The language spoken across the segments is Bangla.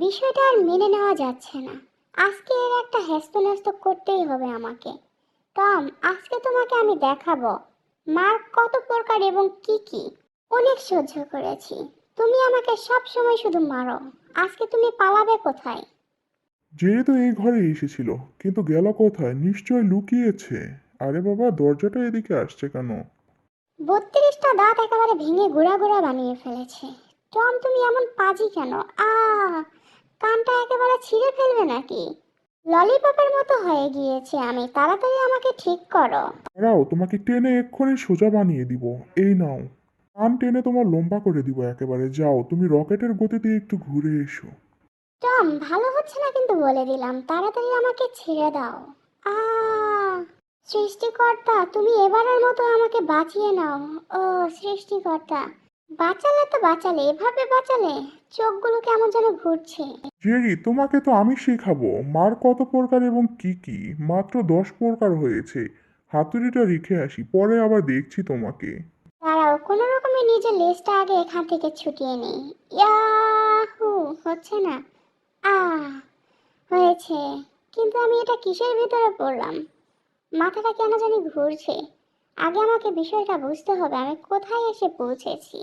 বিষয়টা আর মেনে নেওয়া যাচ্ছে না। আজকে এর একটা হেস্তনেস্ত করতেই হবে আমাকে। টম, আজকে তোমাকে আমি দেখাবো মার কত প্রকার এবং কি কি। অনেক সহ্য করেছি, তুমি আমাকে সব সময় শুধু মারো। আজকে তুমি পালাবে কোথায়? জেরি তো এই ঘরে এসেছিল, কিন্তু গেল কোথায়? নিশ্চয় লুকিয়েছে। আরে বাবা, দরজাটা এদিকে আসছে কেন? 32টা দাঁত একেবারে ভেঙে গুঁড়া গুঁড়া বানিয়ে ফেলেছে। টম, তুমি এমন পাজি কেন? আ কানটা একেবারে ছিঁড়ে ফেলবে নাকি? ললিপপের মতো হয়ে গিয়েছে আমি, তাড়াতাড়ি আমাকে ঠিক করো। দাঁড়াও, তোমাকে টেনে এক্ষুনি সোজা বানিয়ে দিব। এই নাও। কান টেনে তোমার লম্বা করে দিব একেবারে। যাও, তুমি রকেটের গতিতে একটু ঘুরে এসো। টম, ভালো হচ্ছে না কিন্তু বলে দিলাম, তাড়াতাড়ি আমাকে ছেড়ে দাও। আ সৃষ্টিকর্তা, তুমি এবারের মতো আমাকে বাঁচিয়ে নাও। ও সৃষ্টিকর্তা, বাঁচালে তো বাঁচালে, এভাবে বাঁচালে। চোখগুলো কেমন যেন ঘুরছে। জেরি, তোমাকে তো আমি শেখাবো মার কত প্রকার এবং কি কি। মাত্র 10 প্রকার হয়েছে। হাতুড়িটা রেখে আসি, পরে আবার দেখছি তোমাকে। দাঁড়াও, কোনো রকমে নিজের লেজটা আগে এখান থেকে ছুটিয়ে নেই। ইয়াহু! হচ্ছে না। আহ হয়েছে। কিন্তু আমি এটা কিসের ভিতরে পড়লাম? মাথাটা কেন জানি ঘুরছে। আগে আমাকে বিষয়টা বুঝতে হবে, আমি কোথায় এসে পৌঁছেছি।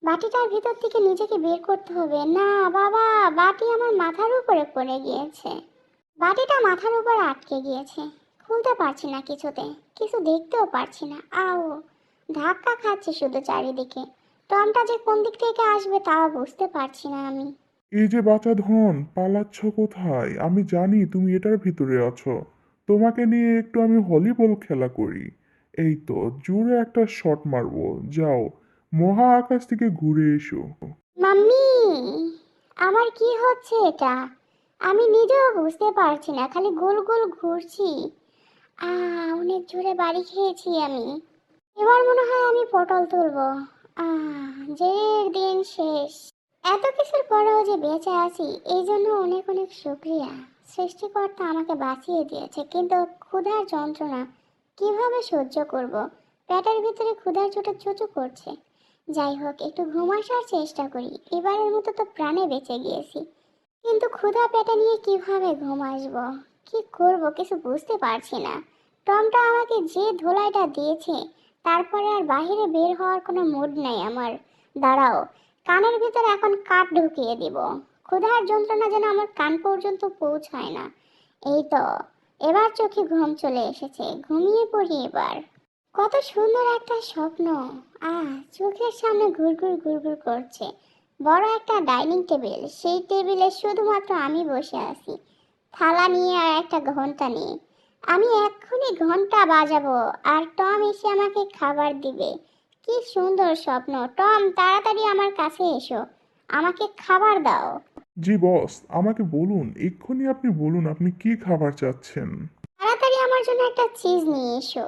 বাটিটার ভিতর থেকে নিজেকে বের করতে হবে। না বাবা, বাটি আমার মাথার উপরে পড়ে গিয়েছে। বাটিটা মাথার উপর আটকে গিয়েছে। খুলতে পারছি না কিছুতে। কিছু দেখতেও পারছি না। আও! ধাক্কা খাচ্ছে শুধু চারিদিকে। টমটা যে কোন দিক থেকে আসবে তাও বুঝতে পারছি না আমি। এই যে বাচ্চা ধন, পালাচ্ছ কোথায়? আমি জানি তুমি এটার ভিতরে আছো। তোমাকে নিয়ে একটু আমি ভলিবল খেলা করি। এই তো, জোরে একটা শট মারবো। যাও, মহা আকাশ থেকে ঘুরে এসো। মাম্মি, আমার কি হচ্ছে এটা? আমি নিজেও বুঝতে পারছি না, খালি গোল গোল ঘুরছি। অনেক জোরে বাড়ি খেয়েছি আমি। এবার মনে হয় আমি পটল তুলবো। জের দিন শেষ। এত কিছুর পরেও যে বেঁচে আছি, এই জন্য অনেক অনেক শুক্রিয়া। সৃষ্টিকর্তা আমাকে বাঁচিয়ে দিয়েছে, কিন্তু ক্ষুধার যন্ত্রণা কিভাবে সহ্য করব? পেটের ভিতরে ক্ষুধার চোটে চুচু করছে। যাই হোক, একটু ঘুম আসার চেষ্টা করি। এবারের মতো তো প্রাণে বেঁচে গিয়েছি, কিন্তু ক্ষুধা পেটে নিয়ে কিভাবে ঘুম আসবো? কি করব কিছু বুঝতে পারছি না। টমটা আমাকে যে ধোলাইটা দিয়েছে, তারপরে আর বাইরে বের হওয়ার কোনো মুড নাই আমার। দাঁড়াও, কানের ভিতরে এখন কাঠ ঢুকিয়ে দিব। ক্ষুধার যন্ত্রণা যেন আমার কান পর্যন্ত পৌঁছায় না। এই তো, এবার চোখে ঘুম চলে এসেছে, ঘুমিয়ে পড়ি এবার। কত সুন্দর একটা স্বপ্ন। চোখের সামনে ঘুরঘুর ঘুরঘুর করছে। বড় একটা ডাইনিং টেবিল, সেই টেবিলে শুধুমাত্র আমি বসে আছি, থালা নিয়ে আর একটা ঘন্টা নিয়ে। আমি এক্ষুনি ঘন্টা বাজাবো আর টম এসে আমাকে খাবার দিবে। কি সুন্দর স্বপ্ন! টম, তাড়াতাড়ি আমার কাছে এসো, আমাকে খাবার দাও। জি বস, আমাকে বলুন, এক্ষুনি আপনি বলুন আপনি কি খাবার চাচ্ছেন। তাড়াতাড়ি আমার জন্য একটা চিজ নিয়ে এসো।